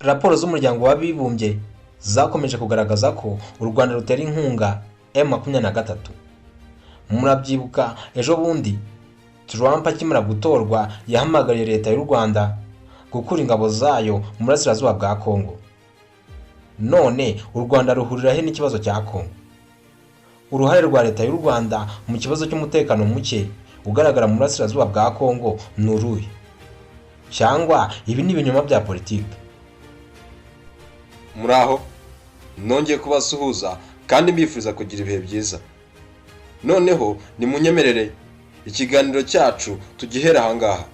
Raporo z'umuryango w'abibumbye zakomeje kugaragaza ko u Rwanda rutera inkunga M23. Murabyibuka ejo bundi Trump akimara gutorwa yahamagariye leta y'u Rwanda gukura ingabo zayo mu burasirazuba bwa Kongo. None u Rwanda ruhurira he n'ikibazo cya Kongo? Uruhare rwa leta y'u Rwanda mu kibazo cy'umutekano muke ugaragara mu burasirazuba bwa Kongo ni uruhe? Cyangwa ibi ni ibinyoma bya politiki? Muraho, nongeye kubasuhuza kandi mbifuriza kugira ibihe byiza. Noneho nimunyemerere ikiganiro cyacu tugihera ahangaha.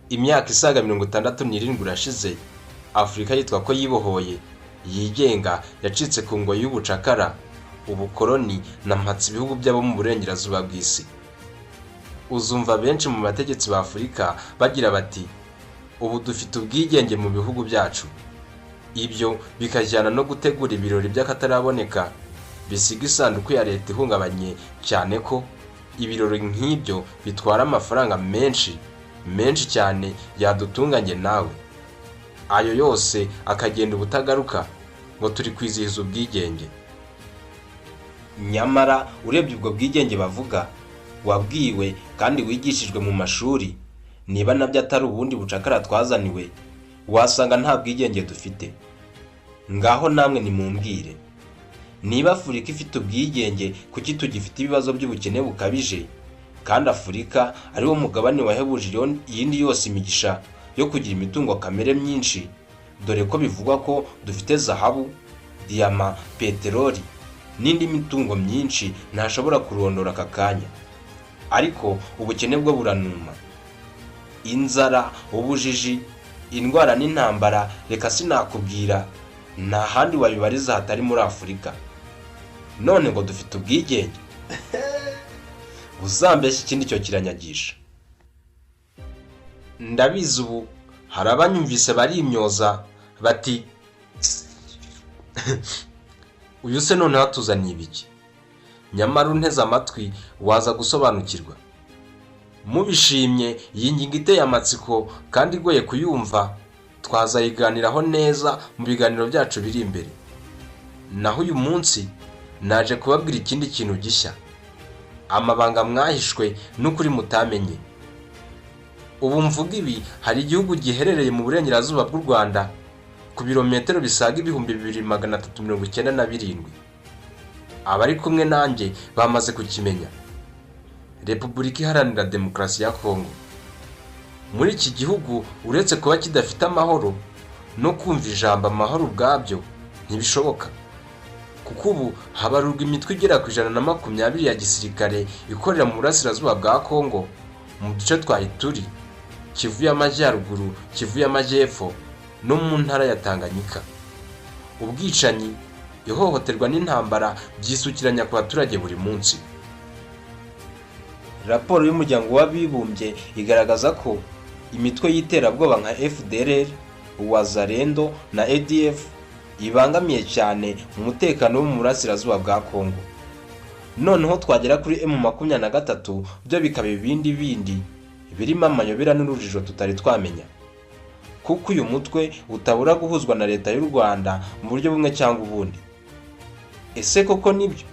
Imyaka isaga 67 irashize Afurika yitwa ko yibohoye, yigenga, yacitse ku ngoyi y'ubucakara, ubukoloni na mpatsi ibihugu byabo mu burengerazuba bw'isi. Uzumva benshi mu bategetsi ba Afurika bagira bati ubu dufite ubwigenge mu bihugu byacu. Ibyo bikajyana no gutegura ibirori by'akataraboneka bisiga isanduku ya leta ihungabanye, cyane ko ibirori nk'ibyo bitwara amafaranga menshi cyane yadutunganye nawe. Ayo yose akagenda ubutagaruka ngo turi kwizihiza ubwigenge. Nyamara urebye ubwo bwigenge bavuga wabwiwe kandi wigishijwe mu mashuri, niba nabyo atari ubundi bucakara twazaniwe, wasanga nta bwigenge dufite. Ngaho namwe nimumbwire, niba Afurika ifite ubwigenge, kuki tugifite ibibazo by'ubukene bukabije, kandi Afurika ari wo mugabane wahebuje iyindi yose imigisha yo kugira imitungo kamere myinshi, dore ko bivugwa ko dufite zahabu, diyama, peteroli n'indi mitungo myinshi ntashobora kurondora aka kanya. Ariko ubukene bwo buranuma. Inzara, ubujiji, indwara n'intambara, reka sinakubwira nta handi wabibariza hatari muri Afurika. None ngo dufite ubwigenge? Uzambeshya ikindi cyo kiranyagisha. Ndabizi ubu hari abanyumvise barimyoza bati uyu se none hatuzaniye ibiki? Nyamara unteze amatwi waza gusobanukirwa. Mubishimye iyi ngingo iteye amatsiko kandi igoye kuyumva, twazayiganiraho neza mu biganiro byacu biri imbere. Naho uyu munsi naje kubabwira ikindi kintu gishya, amabanga mwahishwe n'ukuri mutamenye. Ubu mvuga ibi, hari igihugu giherereye mu burengerazuba bw'u Rwanda ku birometero bisaga 2397. Abari kumwe nanjye bamaze kukimenya. Repubulika Iharanira Demokarasi ya Kongo. Muri iki gihugu uretse kuba kidafite amahoro, no kumva ijambo amahoro ubwabyo ntibishoboka, kuko ubu habarurwa imitwe igera ku 120 ya gisirikare ikorera mu burasirazuba bwa Kongo, mu duce twa Ituri, Kivu y'Amajyaruguru, Kivu y'Amajyepfo no mu ntara ya Tanganyika. Ubwicanyi, ihohoterwa n'intambara byisukiranya ku baturage buri munsi. Raporo y'umuryango w'abibumbye igaragaza ko imitwe y'iterabwoba nka FDLR, Wazalendo na ADF ibangamiye cyane umutekano wo mu burasirazuba bwa Kongo. Noneho twagera kuri M23 byo bikaba ibindi birimo amayobera n'urujijo tutari twamenya, kuko uyu mutwe utabura guhuzwa na leta y'u Rwanda mu buryo bumwe cyangwa ubundi. Ese koko nibyo?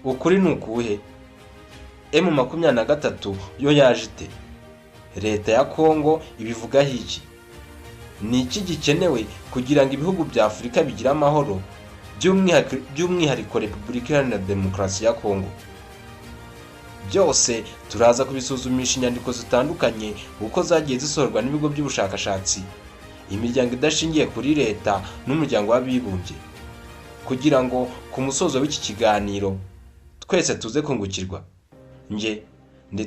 Ukuri ni ukuhe? M23 yo yaje ite? Leta ya Kongo ibivugaho iki? Ni iki gikenewe kugira ngo ibihugu bya Afurika bigire amahoro, by'umwihariko Repubulika Iharanira Demokarasi ya Kongo? Byose turaza kubisuzumisha inyandiko zitandukanye uko zagiye zisohorwa n'ibigo by'ubushakashatsi, imiryango idashingiye kuri leta n'umuryango w'abibumbye, kugira ngo ku musozo w'iki kiganiro twese tuze kungukirwa. Nge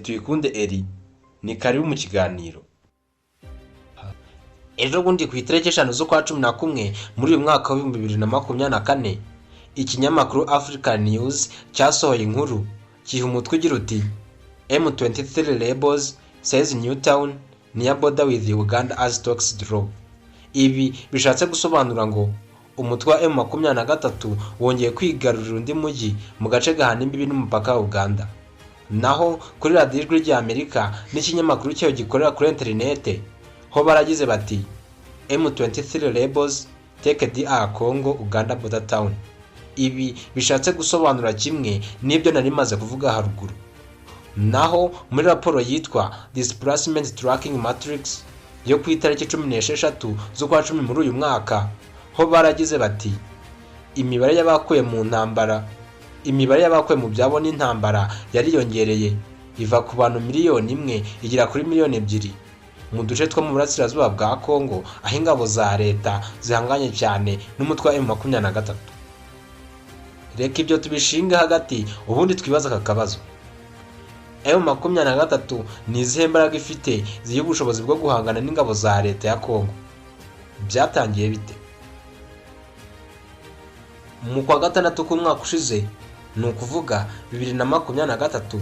Tuyikunde Eri, ni karibu mu kiganiro. Ejo bundi ku itariki 5 z'ukwa 11 muri uyu mwaka wa 2024, ikinyamakuru African News cyasohoye inkuru kiha umutwe ugira uti M23 rebels says Newtown near border with Uganda as talks draw. Ibi bishatse gusobanura ngo umutwe wa M23 wongeye kwigarurira undi mujyi mu gace gahana imbibi n'umupaka wa Uganda. Naho kuri radiyo y'Amerika n'ikinyamakuru cyayo gikorera kuri interinete ho baragize bati M23 rebels take DR Congo Uganda border town. Ibi bishatse gusobanura kimwe n'ibyo nari maze kuvuga haruguru. Naho muri raporo yitwa Displacement Tracking Matrix yo ku itariki 16 z'ukwa 10 muri uyu mwaka, ho baragize bati imibare y'abakuye mu ntambara, imibare y'abakuye mu byabo n'intambara yariyongereye iva ku bantu 1,000,000 igera kuri 2,000,000 mu duce two mu burasirazuba bwa Congo, aho ingabo za leta zihanganye cyane n'umutwe wa M23. Reka ibyo tubishinga hagati ubundi twibaza aka kabazo. M23 ni izihe mbaraga ifite ziha ubushobozi bwo guhangana n'ingabo za leta ya Congo? Byatangiye bite? Mu kwa gatandatu k'umwaka ushize, ni ukuvuga 2023,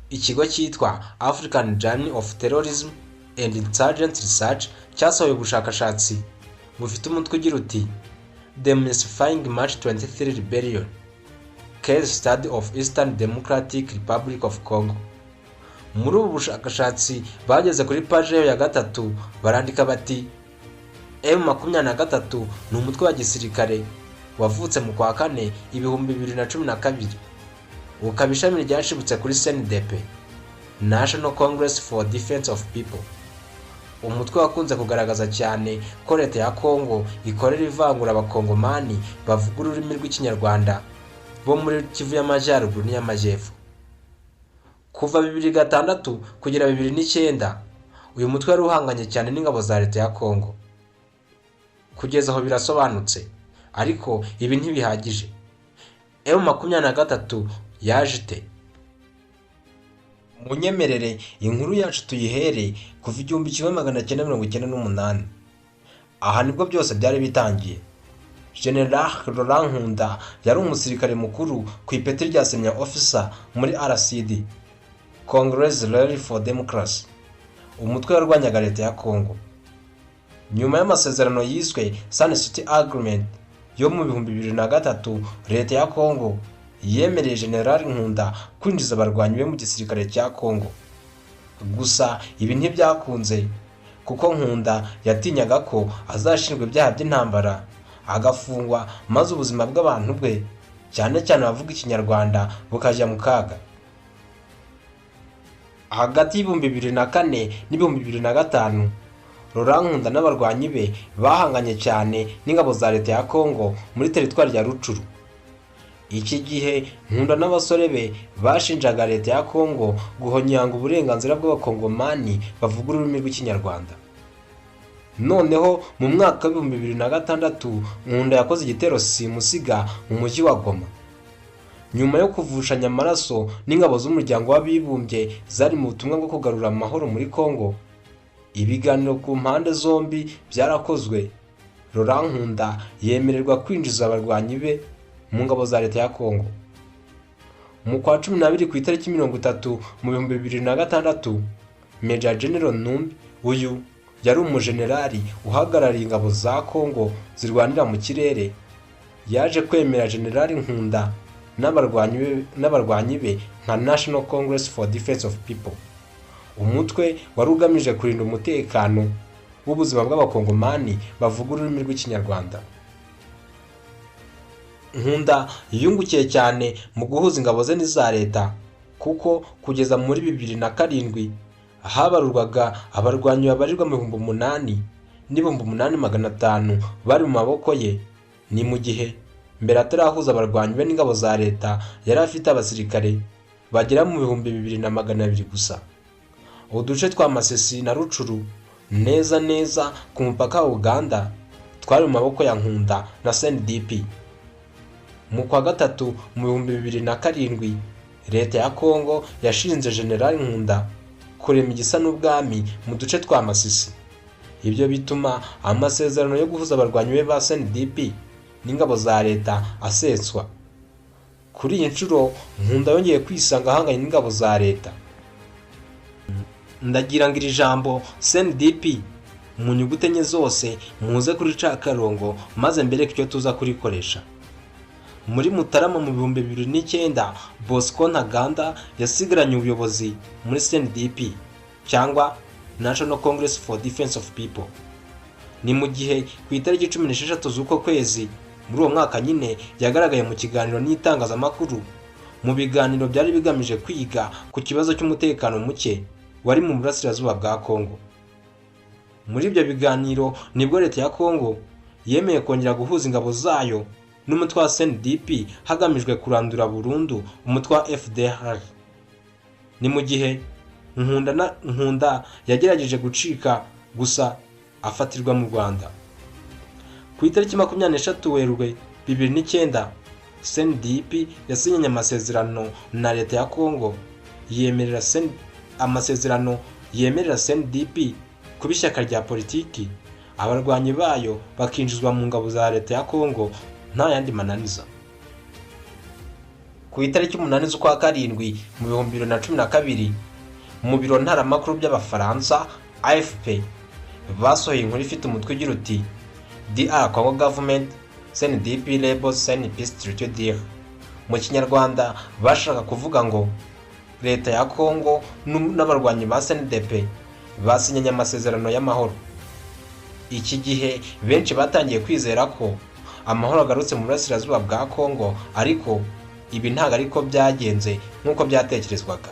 ikigo cyitwa African Journal of Terrorism and Insurgent Research cyasohoye ubushakashatsi bufite umutwe ugira uti Demystifying March 23 Rebellion Case Study of Eastern Democratic Republic of Congo. Muri ubu bushakashatsi bageze kuri page ya 3 barandika bati M23 ni umutwe wa gisirikare wavutse mu kwa 4 2012, ukaba ishami ryashibutse kuri CNDP, National Congress for Defense of People. Umutwe wakunze kugaragaza cyane ko leta ya Congo ikorera ivangura abakongomani bavuga ururimi rw'ikinyarwanda bo muri Kivu y'Amajyaruguru n'iy'Amajyepfo. Kuva 2006 kugera 2009, uyu mutwe wari uhanganye cyane n'ingabo za leta ya Congo. Kugeza aho birasobanutse, ariko ibi ntibihagije. M23 yaje ite? Munyemerere inkuru yacu tuyihere kuva 1998. Aha nibwo byose byari bitangiye. General Laurent Nkunda yari umusirikare mukuru ku ipeti rya senior officer muri RCD, Congress Rally for Democracy, umutwe warwanyaga leta ya Congo. Nyuma y'amasezerano yiswe Sun City Agreement yo mu 2003, leta ya Congo yemereye General Nkunda kwinjiza abarwanyi be mu gisirikare cya Congo. Gusa ibi ntibyakunze kuko Nkunda yatinyaga ko azashinjwa ibyaha by'intambara, agafungwa, maze ubuzima bw'abantu bwe cyane cyane bavuga ikinyarwanda bukajya mu kaga. Hagati y'ibihumbi 2004 n'ibihumbi 2005, Laurent Nkunda n'abarwanyi be bahanganye cyane n'ingabo za leta ya Congo muri teritwari ya Rucuru. Iki gihe Nkunda n'abasore be bashinjaga leta ya Congo guhonyanga uburenganzira bw'abakongomani bavuga ururimi rw'ikinyarwanda. Noneho mu mwaka wa 2006, Nkunda yakoze igitero simusiga mu mujyi wa Goma. Nyuma yo kuvushanya amaraso n'ingabo z'umuryango w'abibumbye zari mu butumwa bwo kugarura amahoro muri Congo, ibiganiro ku mpande zombi byarakozwe. Laurent Nkunda yemererwa kwinjiza abarwanyi be mu ngabo za leta ya Congo. Mu kwa 12 ku itariki 30 mu 2006, Major General Numbi, uyu yari umujenerali uhagarariye ingabo za Congo zirwanira mu kirere, yaje kwemera General Nkunda n'abarwanyi be nka National Congress for Defense of People, umutwe wari ugamije kurinda umutekano w'ubuzima bw'abakongomani bavuga ururimi rw'ikinyarwanda. Nkunda yiyungukiye cyane mu guhuza ingabo ze n'iza leta, kuko kugeza muri 2007 habarurwaga abarwanyi babarirwa mu 8,000 n'ibihumbi 8,500 bari mu maboko ye. Ni mu gihe mbere atarahuza abarwanyi be n'ingabo za leta yari afite abasirikare bagera mu 2,200 gusa. Uduce twa Masisi na Rucuru neza ku mupaka wa Uganda twari mu maboko ya Nkunda na CNDP. Mu kwa gatatu mu 2007, leta ya Congo yashinze General Nkunda kurema igisa n'ubwami mu duce twa Masisi. Ibyo bituma amasezerano yo guhuza abarwanyi be ba CNDP n'ingabo za leta aseswa. Kuri iyi nshuro Nkunda yongeye kwisanga ahanganye n'ingabo za leta. Ndagira ngo iri jambo CNDP mu nyuguti enye zose muze kuri cakarongo maze mbere icyo tuza kurikoresha. Muri Mutarama mu 2009, Bosco Ntaganda yasigaranye ubuyobozi muri CNDP cyangwa National Congress for Defense of People. ni mu gihe ku itariki 16 z'uko kwezi muri uwo mwaka nyine yagaragaye mu kiganiro n'itangazamakuru mu biganiro byari bigamije kwiga ku kibazo cy'umutekano muke wari mu burasirazuba bwa Kongo. Muri ibyo biganiro nibwo leta ya Kongo yemeye kongera guhuza ingabo zayo n'umutwe wa CNDP hagamijwe kurandura burundu umutwe wa FDLR. Ni mu gihe Nkunda yagerageje gucika gusa afatirwa mu Rwanda. Ku itariki 23 Werurwe 2009 CNDP yasinyanye amasezerano na leta ya Kongo amasezerano yemerera CNDP kuba ishyaka rya politiki, abarwanyi bayo bakinjizwa mu ngabo za leta ya Kongo nta yandi mananiza. Ku itariki 8 z'ukwa karindwi mu 2012 mu biro ntaramakuru by'Abafaransa AFP basohoye inkuru ifite umutwe ugira uti DR Congo Government CNDP Label CNP Structure. Mu Kinyarwanda bashaka kuvuga ngo leta ya Kongo n'abarwanyi ba CNDP basinyanye amasezerano y'amahoro. Iki gihe benshi batangiye kwizera ko amahoro agarutse mu burasirazuba bwa Kongo, ariko ibi ntago ariko byagenze nk'uko byatekerezwaga.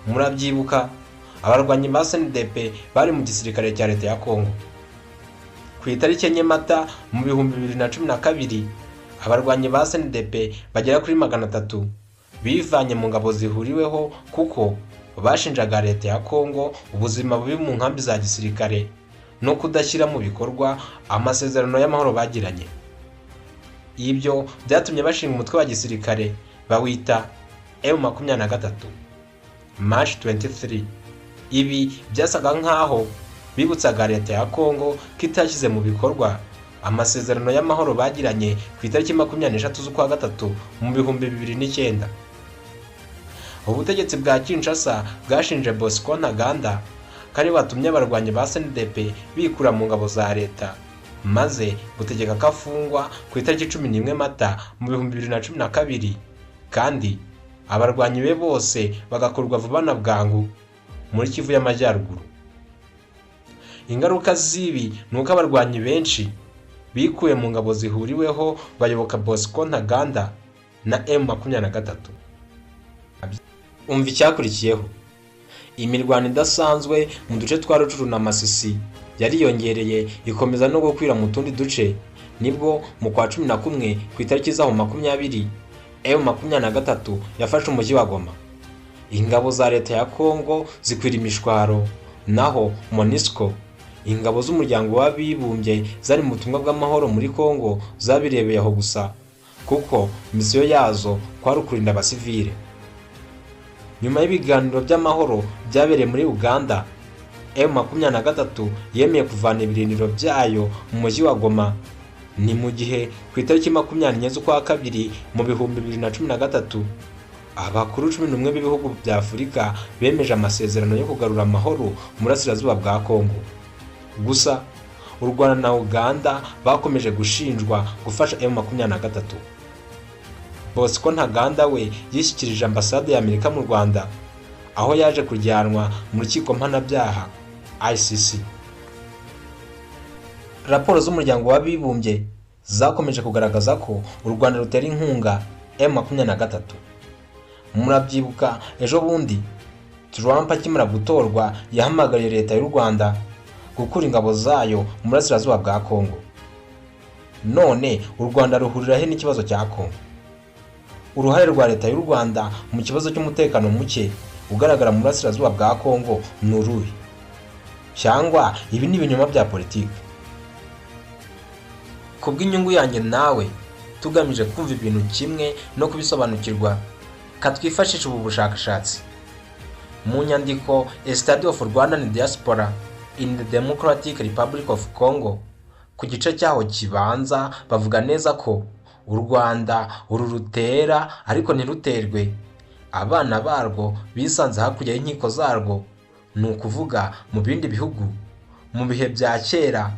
Murabyibuka abarwanyi ba CNDP bari mu gisirikare cya leta ya Kongo. Ku itariki enye Mata mu 2012 abarwanyi ba CNDP bagera kuri 300 bivanye mu ngabo zihuriweho kuko bashinjaga leta ya Kongo ubuzima bubi mu nkambi za gisirikare no kudashyira mu bikorwa amasezerano y'amahoro bagiranye. Ibyo byatumye bashinga umutwe wa gisirikare bawita M23 March 23. Ibi byasaga nkaho bibutsaga leta ya Kongo kitashyize mu bikorwa amasezerano y'amahoro bagiranye ku itariki 23 z'ukwa gatatu mu 2009. Ubutegetsi bwa Kinshasa bwashinje Bosco Ntaganda kari batumye abarwanyi ba CNDP bikura mu ngabo za leta, maze butegeka ko afungwa ku itariki 11 Mata mu 2012 kandi abarwanyi be bose bagakorwa vuba na bwangu muri Kivu y'Amajyaruguru. Ingaruka z'ibi nuko abarwanyi benshi bikuye mu ngabo zihuriweho bayoboka Bosco Ntaganda na M23. Umva icyakurikiyeho. Imirwano idasanzwe mu duce twa Rucuru na Masisi yariyongereye ikomeza no gukwira mu tundi duce, nibwo mu kwa 11 ku itariki zaho 20 M23 yafashe umujyi wa Goma. Ingabo za leta ya Kongo zikwira imishwaro, naho MONUSCO ingabo z'umuryango w'abibumbye zari mu butumwa bw'amahoro muri Kongo zabirebeye aho gusa kuko misiyo yazo kwari kurinda abasivile. Nyuma y'ibiganiro by'amahoro byabereye muri Uganda, M23 yemeye kuvana ibirindiro byayo mu mujyi wa Goma. Ni mu gihe ku itariki 24 z'ukwa kabiri mu 2013 abakuru 11 b'ibihugu bya Afurika bemeje amasezerano yo kugarura amahoro mu burasirazuba bwa Kongo. Gusa u Rwanda na Uganda bakomeje gushinjwa gufasha M23. Bosco Ntaganda we yishyikirije ambasade y'Amerika mu Rwanda, aho yaje kujyanwa mu rukiko mpanabyaha ICC. Raporo z'umuryango w'abibumbye zakomeje kugaragaza ko u Rwanda rutera inkunga M23. Murabyibuka ejo bundi Trump akimara gutorwa yahamagariye leta y'u Rwanda gukura ingabo zayo mu burasirazuba bwa Kongo. None u Rwanda ruhurira he n'ikibazo cya Kongo? Uruhare rwa leta y'u Rwanda mu kibazo cy'umutekano muke ugaragara mu burasirazuba bwa Kongo ni uruhe? Cyangwa ibi ni ibinyoma bya politiki? Kubw'inyungu yanjye nawe tugamije kumva ibintu kimwe no kubisobanukirwa, katwifashisha ubu bushakashatsi. Mu nyandiko A Study of Rwandan Diaspora in the Democratic Republic of Congo, ku gice cyaho kibanza bavuga neza ko u Rwanda uru rutera ariko ntiruterwe. Abana barwo bisanze hakurya y'inkiko zarwo, ni ukuvuga mu bindi bihugu mu bihe bya kera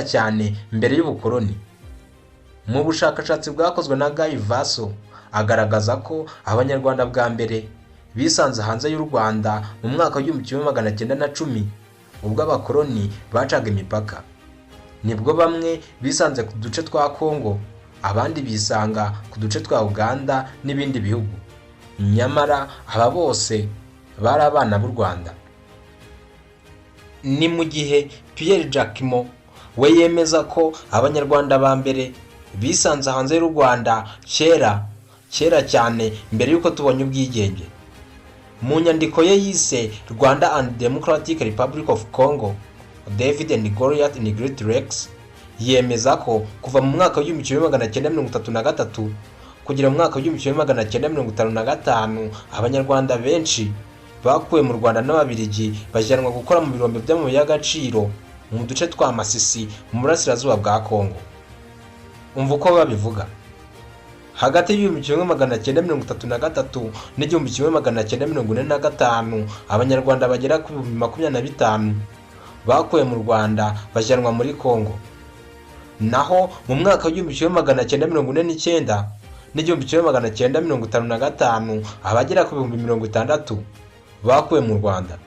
cyane mbere y'ubukoloni. Mu bushakashatsi bwakozwe na Guy Vasso agaragaza ko abanyarwanda bwa mbere bisanze hanze y'u Rwanda mu mwaka wa 1910 ubwo abakoloni bacaga imipaka. nibwo bamwe bisanze ku duce twa Kongo, abandi bisanga ku duce twa Uganda n'ibindi bihugu. Nyamara aba bose bari abana b'u Rwanda. Ni mu gihe Pierre Jacquemot we yemeza ko abanyarwanda ba mbere bisanze hanze y'u Rwanda kera cyane mbere y'uko tubonye ubwigenge. Mu nyandiko ye yise Rwanda and Democratic Republic of Congo, David and Goliath in Great Lakes, yemeza ko kuva mu mwaka w'1933 kugera mu mwaka w'1955 abanyarwanda benshi bakuwe mu Rwanda n'Ababiligi bajyanwa gukora mu birombe by'amabuye y'agaciro mu duce twa Masisi mu burasirazuba bwa Kongo. Umva uko babivuga: hagati y'1933 n'1945 abanyarwanda bagera ku 25,000 bakuwe mu Rwanda bajyanwa muri Kongo. Naho mu mwaka w'1949 n'1955 abagera ku 60,000 bakuwe mu Rwanda.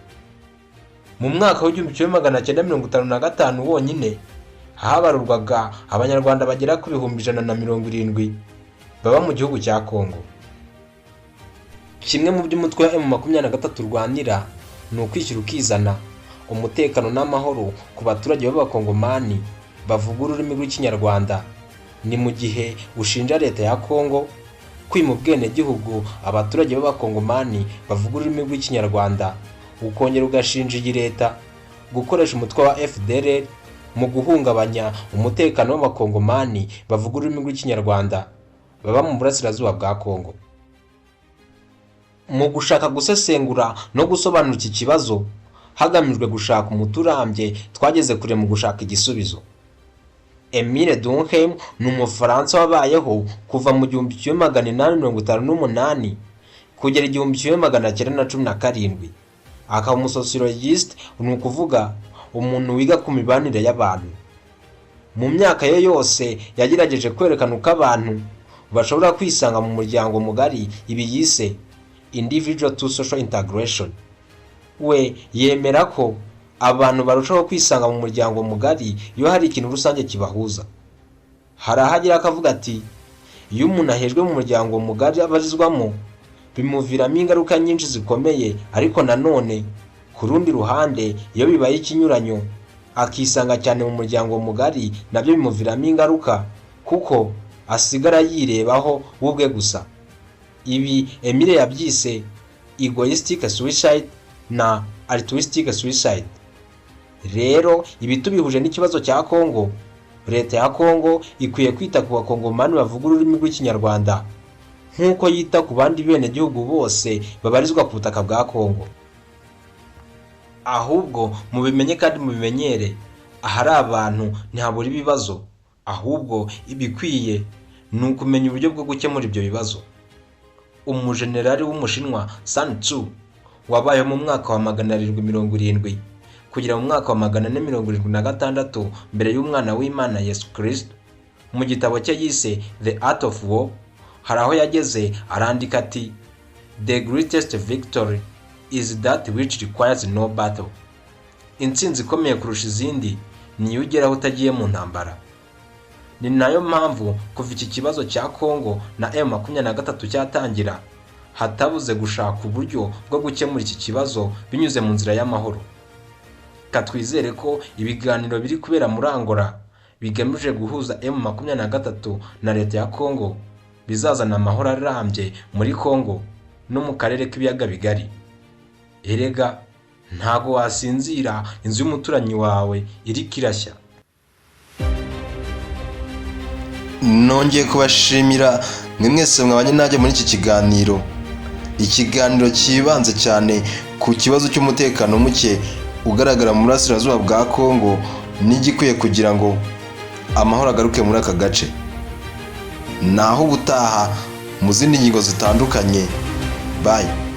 Mu mwaka w'1955 wonyine habarurwaga abanyarwanda bagera ku 170,000 baba mu gihugu cya Kongo. Kimwe mu by'umutwe wa M23 urwanira ni ukwishyira ukizana, umutekano n'amahoro ku baturage b'abakongomani bavuga ururimi rw'Ikinyarwanda. Ni mu gihe ushinja leta ya Kongo kwima ubwenegihugu abaturage b'abakongomani bavuga ururimi rw'Ikinyarwanda, ukongera ugashinja iyi leta gukoresha umutwe wa FDLR mu guhungabanya umutekano w'abakongomani bavuga ururimi rw'Ikinyarwanda baba mu burasirazuba bwa Kongo. Mu gushaka gusesengura no gusobanura iki kibazo hagamijwe gushaka umuturambye, twageze kure mu gushaka igisubizo. Emile Durkheim ni Umufaransa wabayeho kuva mu 1858 kugera 1917, akaba umusosiyologiste, ni ukuvuga umuntu wiga ku mibanire y'abantu. Mu myaka ye yose yagerageje kwerekana uko abantu bashobora kwisanga mu muryango mugari, ibi yise individual to social integration. We yemera ko abantu barushaho kwisanga mu muryango mugari iyo hari ikintu rusange kibahuza. Hari ahagira akavuga ati iyo umuntu ahejwe mu muryango mugari abarizwamo bimuviramo ingaruka nyinshi zikomeye, ariko nanone ku rundi ruhande iyo bibaye ikinyuranyo akisanga cyane mu muryango mugari nabyo bimuviramo ingaruka kuko asigara yirebaho ubwe gusa. Ibi Emile yabyise egoistic suicide na altruistic suicide. Rero ibi tubihuje n'ikibazo cya Kongo, leta ya Kongo ikwiye kwita ku bakongomani bavuga ururimi rw'Ikinyarwanda nk'uko yita ku bandi bene gihugu bose babarizwa ku butaka bwa Kongo. Ahubwo mubimenye kandi mubimenyere, ahari abantu ntihabura ibibazo, ahubwo ibikwiye ni ukumenya uburyo bwo gukemura ibyo bibazo. Umujenerali w'Umushinwa Sun Tzu wabayeho mu mwaka wa 770 kugera mu mwaka wa 476 mbere y'umwana w'Imana Yesu Kristo, mu gitabo cye yise The Art of War, hari aho yageze arandika ati The greatest victory is that which requires no battle. Intsinzi ikomeye kurusha izindi ni iyo ugeraho utagiye mu ntambara. Ni nayo mpamvu kuva iki kibazo cya Kongo na M23 cyatangira hatabuze gushaka uburyo bwo gukemura iki kibazo binyuze mu nzira y'amahoro. Katwizere ko ibiganiro biri kubera muri Angola bigamije guhuza M23 na leta ya Kongo bizazana amahoro arambye muri Kongo no mu karere k'ibiyaga bigari. Erega ntago wasinzira inzu y'umuturanyi wawe iri kirashya. Nongeye kubashimira mwe mwese mwabanye nanjye muri iki kiganiro. Ikiganiro kibanze cyane ku kibazo cy'umutekano muke ugaragara mu burasirazuba bwa Kongo n'igikwiye kugira ngo amahoro agaruke muri aka gace. Naho ubutaha mu zindi ngingo zitandukanye. Bye.